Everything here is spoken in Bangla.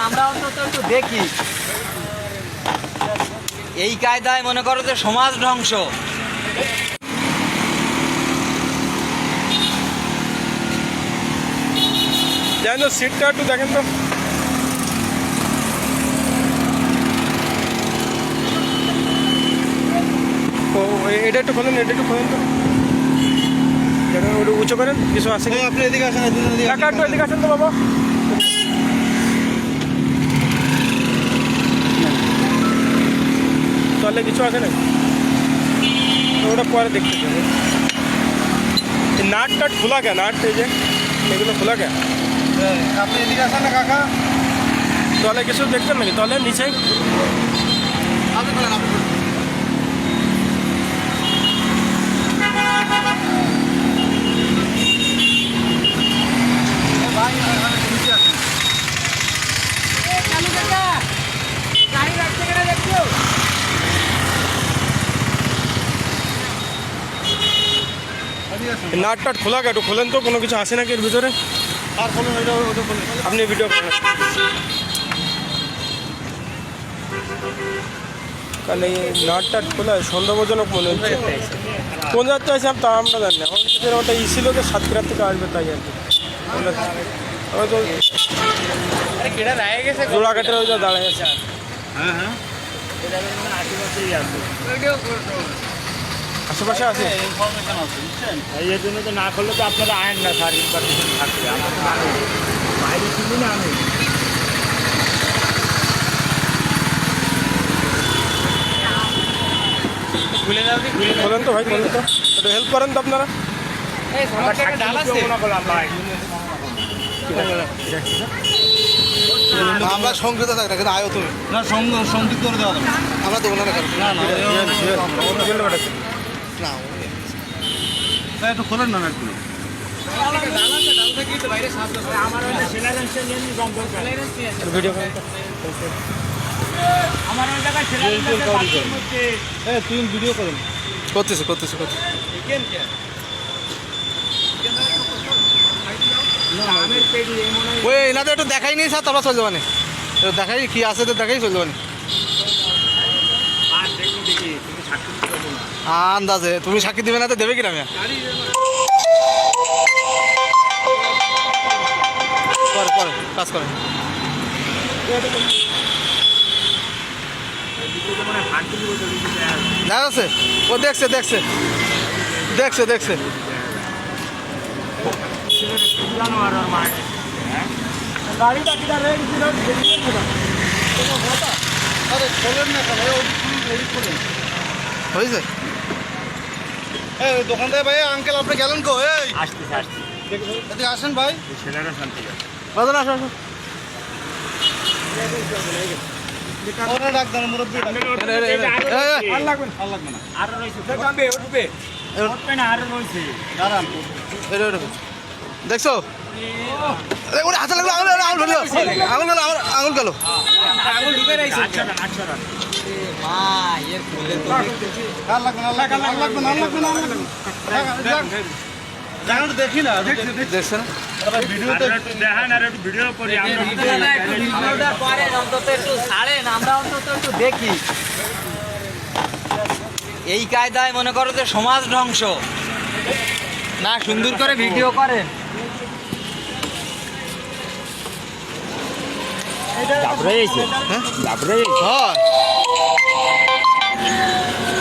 আমরা অন্তত একটু দেখি। এই কায়দায় মনে করো যে সমাজ ধ্বংস। জানো সিটটা একটু দেখেন তো। ও এটা একটু খোলেন, এটা একটু খোলেন তো। ওটা উঁচু করেন, কিছু আসে। আপনি এদিকে আসেন, কাকা একটু এদিকে আসেন তো বাবা। তাহলে কিছু আছে না, ওটা পরে দেখতে হবে। নাট টাট খোলা কে? নাট এই যে এগুলো খোলা কে? আপনি এদিকে আসেন না কাকা। তাহলে কিছু দেখবেন নাকি? তাহলে নিচে আপনি বলেন, আপনি বলেন। ভাই নিচে আসেন। চালু কাকা গাড়ি রাখতে গেলে দেখছো? এদিকে আসেন। নাট টাট খোলা কে? একটু খোলেন তো, কোনো কিছু আসে নাকি এর ভিতরে? আর বলুন, ওটা বলুন। আপনি ভিডিও করেন। কারণ এই নাট টাট খোলা সন্দেহজনক মনে হচ্ছে। কোন যাত্রা আছে তা আমরা জানি না। আমার ভিতরে ওটা ই ছিল যে সাতক্ষীরা থেকে আসবে, তাই আর কি। আমরা তো জোড়াঘাটের ওই যা দাঁড়ায় আছে। হ্যাঁ হ্যাঁ, আশেপাশে আছে। ইনফরমেশন আছে, বুঝছেন? এর জন্য তো না করলে তো আপনারা আয়েন না স্যার, ইনফরমেশন থাকবে আমার বাইরে ছিল না আমি। খুলে দাও দি, খুলে দাও। বলেন তো ভাই, বলেন তো, একটু হেল্প করেন তো আপনারা। এই সমস্যা একটা ডাল আছে। আমরা সংযুক্ত থাকি না, কিন্তু আয়ো তুমি না, সংযুক্ত করে দেওয়া যাবে। আমরা দেবো না না, না একটু খোলেন না একটু। ডাল আছে, ডাল থেকেই তো বাইরে শ্বাস আছে। আমার ওই সিলারেন্সে নিয়ে নি বন্ধ করে ভিডিও করেন তো। আমার ওই জায়গায় সিলারেন্সের মধ্যে হ্যাঁ, তুই ভিডিও করেন। করতেছে করতেছে করতেছে। আমের পেটি এই মনে হয় ওই এনাদের একটু দেখাই নিয়ে স্যার, তারপর চলে যাবানি। দেখাই কি আছে তো, দেখাই চলে যাবানি। আর দেখি দেখি তুমি সাক্ষী দিতে পারবো না। আন্দাজে তুমি সাক্ষী দিবে না তো দেবে কিনা? পরে পরে কাজ করে। মানে ফান্টি দিব তো দিতে দেখা যাচ্ছে, ও দেখছে দেখছে দেখছে দেখছে। জানো আর ওর মা গাড়িটা কিনা রেড ছিল, আরে খোলেন না কেন? হয়েছে এই দোকান থেকে ভাই, আঙ্কেল আপনি গেলেন কো? এই আসতেছে আসতেছে এদিকে আসেন ভাই। ছেলেরা শান্তি আছে। বাদন আসো আসো। ওরা ডাক দেন মুরব্বি। আর লাগবে না। ভালো লাগবে না। আরো রয়েছে কামবে উঠবে। উঠবে না, আরো রয়েছে। দাঁড়ান, দেখছো? আরে ওরে হাতে লাগলো, আঙুল আঙুল গেল, আঙুল গেল। আঙুল ঢুকে রাখছে। 800 টাকা মা এর খুলে তো দেখতেছি। আর লাগবে না, লাগবে না, লাগবে না, লাগবে না, লাগবে না। জানো দেখি না, দেখছেন? ভিডিওতে একটু দেখান আর একটু ভিডিও করি আমরা। দাদা একটু ভিডিওটা করেন, অন্তত একটু ছাড়েন, আমরা অন্তত একটু দেখি। এই কায়দায় মনে করো যে সমাজ ধ্বংস। না সুন্দর করে ভিডিও করেন। দাবড়াইছে হ্যাঁ দাবড়াইছে হয়।